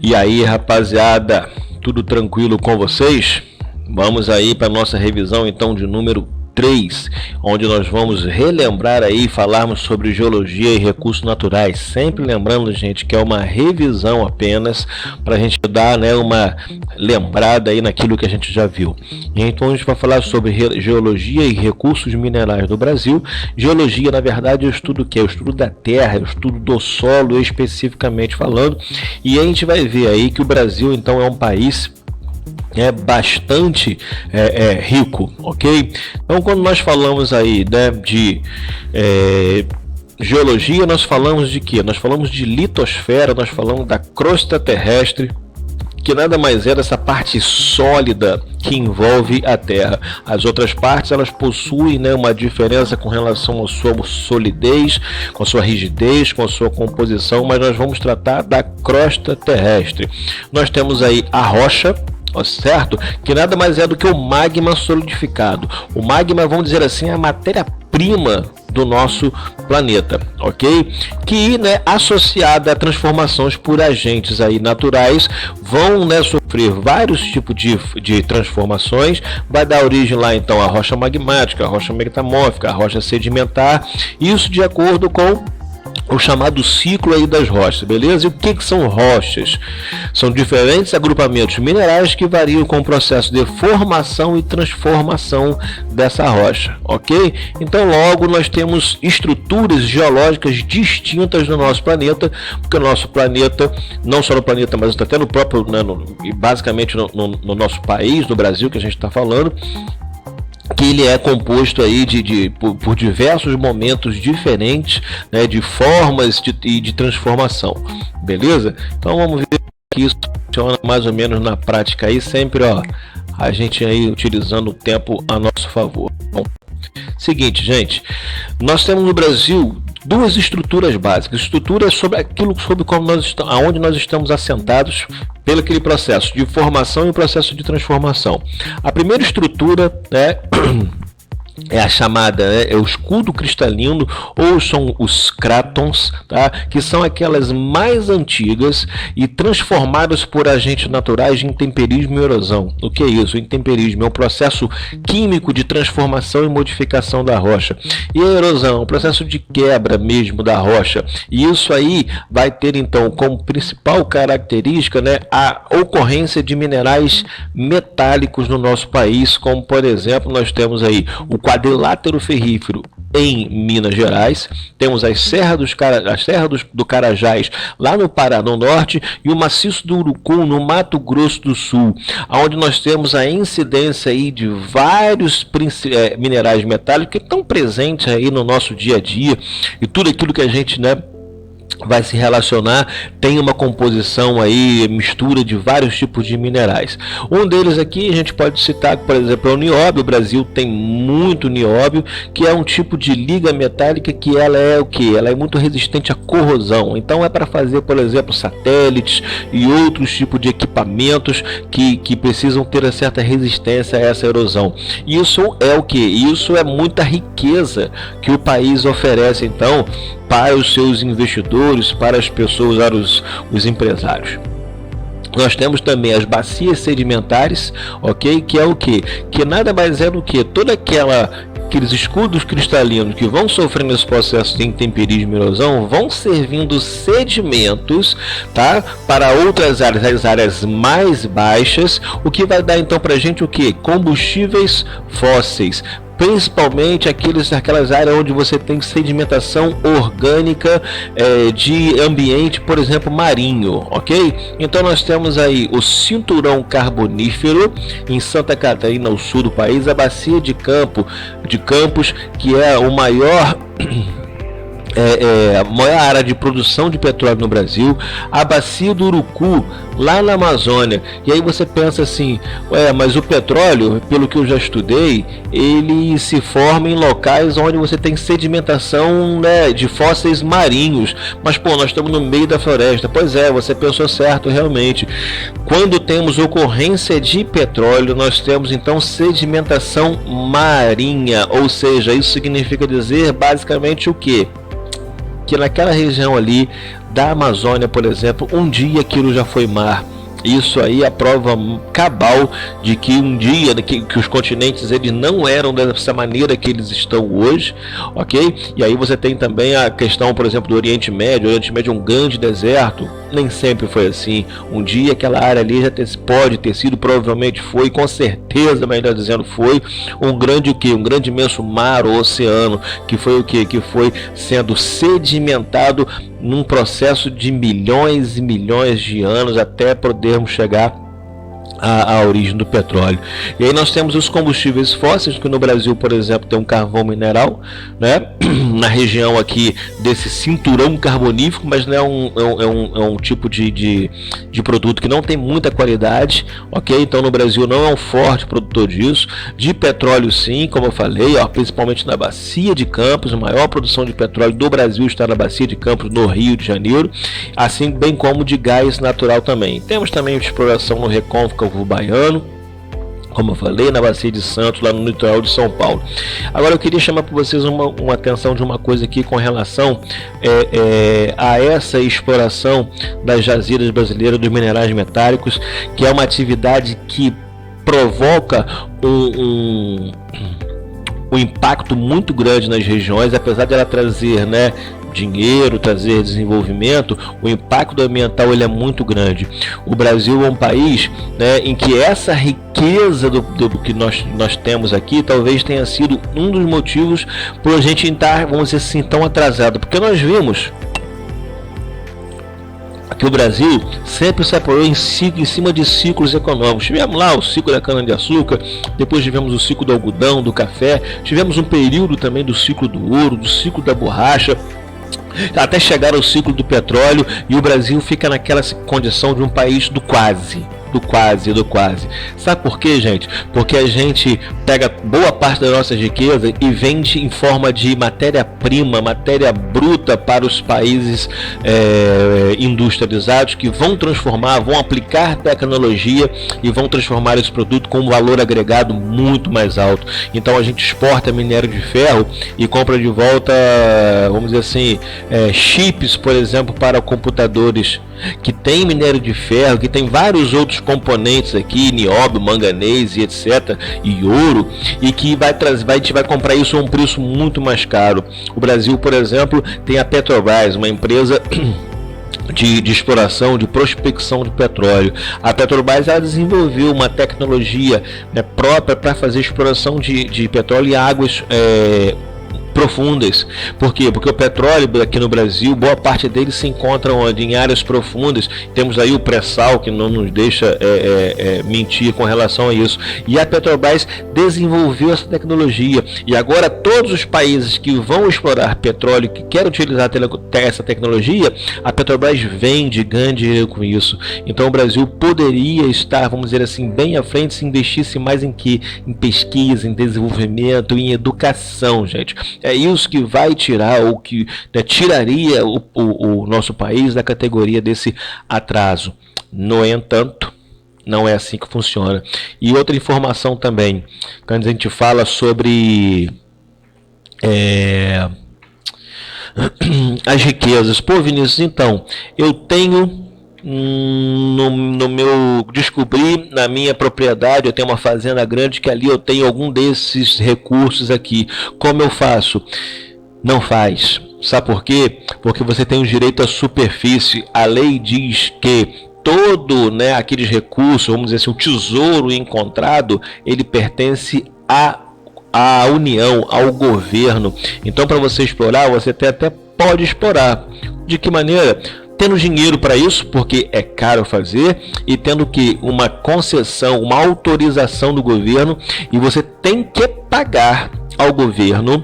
E aí, rapaziada, tudo tranquilo com vocês? Vamos aí para nossa revisão então de número 3, onde nós vamos relembrar aí, falarmos sobre geologia e recursos naturais. Sempre lembrando, gente, que é uma revisão apenas para a gente dar, né, uma lembrada aí naquilo que a gente já viu. Então a gente vai falar sobre geologia e recursos minerais do Brasil. Geologia, na verdade, é o estudo que é o estudo da terra, é o estudo do solo, especificamente falando. E a gente vai ver aí que o Brasil então é um país bastante rico, ok? Então, quando nós falamos aí, né, de geologia, nós falamos de quê? Nós falamos de litosfera, nós falamos da crosta terrestre, que nada mais é dessa parte sólida que envolve a Terra. As outras partes, elas possuem, né, uma diferença com relação à sua solidez, com a sua rigidez, com a sua composição, mas nós vamos tratar da crosta terrestre. Nós temos aí a rocha, certo? Que nada mais é do que o magma solidificado. O magma, vamos dizer assim, é a matéria-prima do nosso planeta, ok? Que, né, associada a transformações por agentes aí naturais, vão, né, sofrer vários tipos de transformações. Vai dar origem lá então à rocha magmática, a rocha metamórfica, a rocha sedimentar, isso de acordo com o chamado ciclo aí das rochas, beleza? E o que são rochas? São diferentes agrupamentos minerais que variam com o processo de formação e transformação dessa rocha, ok? Então logo nós temos estruturas geológicas distintas no nosso planeta, porque o nosso planeta, não só no planeta, mas até no próprio, né, basicamente no nosso país, no Brasil que a gente está falando, que ele é composto aí por diversos momentos diferentes, né, de formas de transformação, beleza? Então vamos ver que isso funciona mais ou menos na prática aí, sempre, ó, a gente aí utilizando o tempo a nosso favor. Bom, seguinte, gente, nós temos no Brasil duas estruturas básicas. Estrutura sobre aquilo, sobre como aonde nós estamos assentados pelo aquele processo de formação e o processo de transformação. A primeira estrutura é a chamada, é o escudo cristalino, ou são os crátons, tá? Que são aquelas mais antigas e transformadas por agentes naturais de intemperismo e erosão. O que é isso? O intemperismo é um processo químico de transformação e modificação da rocha. E a erosão é um processo de quebra mesmo da rocha. E isso aí vai ter então como principal característica, né, a ocorrência de minerais metálicos no nosso país, como por exemplo nós temos aí o quadrilátero ferrífero em Minas Gerais, temos as serras do Carajás lá no Paraná no norte e o maciço do Urucum no Mato Grosso do Sul, onde nós temos a incidência aí de vários minerais metálicos que estão presentes aí no nosso dia a dia, e tudo aquilo que a gente, né, vai se relacionar tem uma composição aí, mistura de vários tipos de minerais. Um deles aqui a gente pode citar, por exemplo, é o nióbio. O Brasil tem muito nióbio, que é um tipo de liga metálica que ela é o que? Ela é muito resistente à corrosão. Então é para fazer, por exemplo, satélites e outros tipos de equipamentos que precisam ter uma certa resistência a essa erosão. Isso é o que? Isso é muita riqueza que o país oferece então para os seus investidores, para as pessoas, para os empresários. Nós temos também as bacias sedimentares, ok? Que é o que? Que nada mais é do que toda aqueles escudos cristalinos que vão sofrendo esse processo de intemperismo e erosão, vão servindo sedimentos, tá, para outras áreas, as áreas mais baixas, o que vai dar então para a gente o que? Combustíveis fósseis, principalmente aquelas áreas onde você tem sedimentação orgânica de ambiente, por exemplo, marinho, ok? Então nós temos aí o cinturão carbonífero em Santa Catarina, ao sul do país, a bacia de Campos, que é o maior a maior área de produção de petróleo no Brasil, a bacia do Urucu, lá na Amazônia. E aí você pensa assim, mas o petróleo, pelo que eu já estudei, ele se forma em locais onde você tem sedimentação, né, de fósseis marinhos. Mas pô, nós estamos no meio da floresta. Pois é, você pensou certo, realmente. Quando temos ocorrência de petróleo, nós temos então sedimentação marinha, ou seja, isso significa dizer basicamente o quê? Que naquela região ali da Amazônia, por exemplo, um dia aquilo já foi mar. Isso aí é a prova cabal de que um dia que os continentes eles não eram dessa maneira que eles estão hoje, ok? E aí você tem também a questão, por exemplo, do Oriente Médio. O Oriente Médio é um grande deserto, nem sempre foi assim. Um dia aquela área ali já pode ter sido, provavelmente foi, com certeza, melhor dizendo, foi um grande um grande imenso mar ou oceano, que foi o quê? Que foi sendo sedimentado num processo de milhões e milhões de anos até podermos chegar a origem do petróleo. E aí nós temos os combustíveis fósseis, que no Brasil, por exemplo, tem um carvão mineral, né? Na região aqui desse cinturão carbonífero, mas não é um tipo de produto que não tem muita qualidade, ok? Então no Brasil não é um forte produtor disso. De petróleo sim, como eu falei, principalmente na Bacia de Campos. A maior produção de petróleo do Brasil está na Bacia de Campos, no Rio de Janeiro, assim bem como de gás natural também. Temos também exploração no Recôncavo Baiano, como eu falei, na Bacia de Santos, lá no litoral de São Paulo. Agora eu queria chamar para vocês uma atenção de uma coisa aqui com relação a essa exploração das jazidas brasileiras dos minerais metálicos, que é uma atividade que provoca um impacto muito grande nas regiões, apesar de ela trazer, né, dinheiro, trazer desenvolvimento. O impacto ambiental ele é muito grande. O Brasil é um país, né, em que essa riqueza do que nós temos aqui talvez tenha sido um dos motivos por a gente estar, vamos dizer assim, tão atrasado, porque nós vimos que o Brasil sempre se apoiou em cima de ciclos econômicos. Tivemos lá o ciclo da cana-de-açúcar, depois tivemos o ciclo do algodão, do café, tivemos um período também do ciclo do ouro, do ciclo da borracha, até chegar ao ciclo do petróleo, e o Brasil fica naquela condição de um país do quase. Sabe por quê, gente? Porque a gente pega boa parte da nossa riqueza e vende em forma de matéria-prima, matéria bruta para os países industrializados, que vão transformar, vão aplicar tecnologia e vão transformar esse produto com um valor agregado muito mais alto. Então a gente exporta minério de ferro e compra de volta, vamos dizer assim, chips, por exemplo, para computadores que tem minério de ferro, que tem vários outros componentes aqui, nióbio, manganês e etc, e ouro, e que a gente vai comprar isso a um preço muito mais caro. O Brasil, por exemplo, tem a Petrobras, uma empresa de exploração, de prospecção de petróleo. A Petrobras ela desenvolveu uma tecnologia, né, própria para fazer exploração de petróleo em águas profundas. Por quê? Porque o petróleo aqui no Brasil, boa parte dele se encontra onde? Em áreas profundas. Temos aí o pré-sal, que não nos deixa mentir com relação a isso. E a Petrobras desenvolveu essa tecnologia. E agora todos os países que vão explorar petróleo, que querem utilizar essa tecnologia, a Petrobras vende, ganha dinheiro com isso. Então o Brasil poderia estar, vamos dizer assim, bem à frente se investisse mais em quê? Em pesquisa, em desenvolvimento, em educação, gente. É isso que vai tirar, ou que, né, tiraria o nosso país da categoria desse atraso. No entanto, não é assim que funciona. E outra informação também, quando a gente fala sobre as riquezas. Pô, Vinícius, então, eu tenho descobri na minha propriedade, eu tenho uma fazenda grande que ali eu tenho algum desses recursos aqui. Como eu faço? Não faz. Sabe por quê? Porque você tem o direito à superfície. A lei diz que todo, né, aqueles recursos, vamos dizer assim, o tesouro encontrado, ele pertence à União, ao governo. Então, para você explorar, você até pode explorar. De que maneira? Tendo dinheiro para isso, porque é caro fazer, e tendo que uma concessão, uma autorização do governo, e você tem que pagar ao governo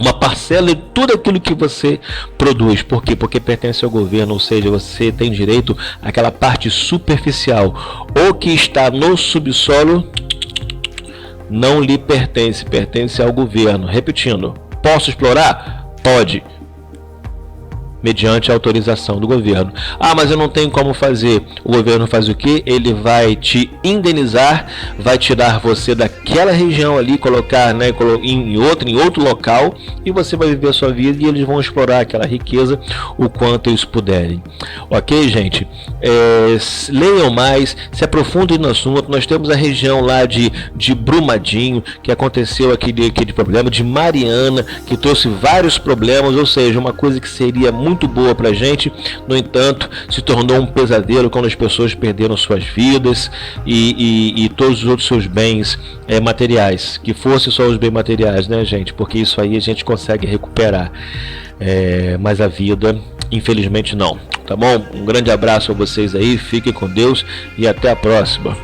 uma parcela de tudo aquilo que você produz. Por quê? Porque pertence ao governo, ou seja, você tem direito àquela parte superficial. O que está no subsolo não lhe pertence, pertence ao governo. Repetindo, posso explorar? Pode. mediante a autorização do governo. Ah, mas eu não tenho como fazer. O governo faz o quê? Ele vai te indenizar, vai tirar você daquela região ali, colocar, né, em outro local, e você vai viver a sua vida e eles vão explorar aquela riqueza o quanto eles puderem. Ok, gente? Leiam mais, se aprofundem no assunto. Nós temos a região lá de Brumadinho, que aconteceu aquele problema, de Mariana, que trouxe vários problemas, ou seja, uma coisa que seria muito boa pra gente, no entanto, se tornou um pesadelo quando as pessoas perderam suas vidas e todos os outros seus bens materiais, que fosse só os bens materiais, né, gente? Porque isso aí a gente consegue recuperar, mas a vida, infelizmente, não. Tá bom? Um grande abraço a vocês aí, fiquem com Deus e até a próxima.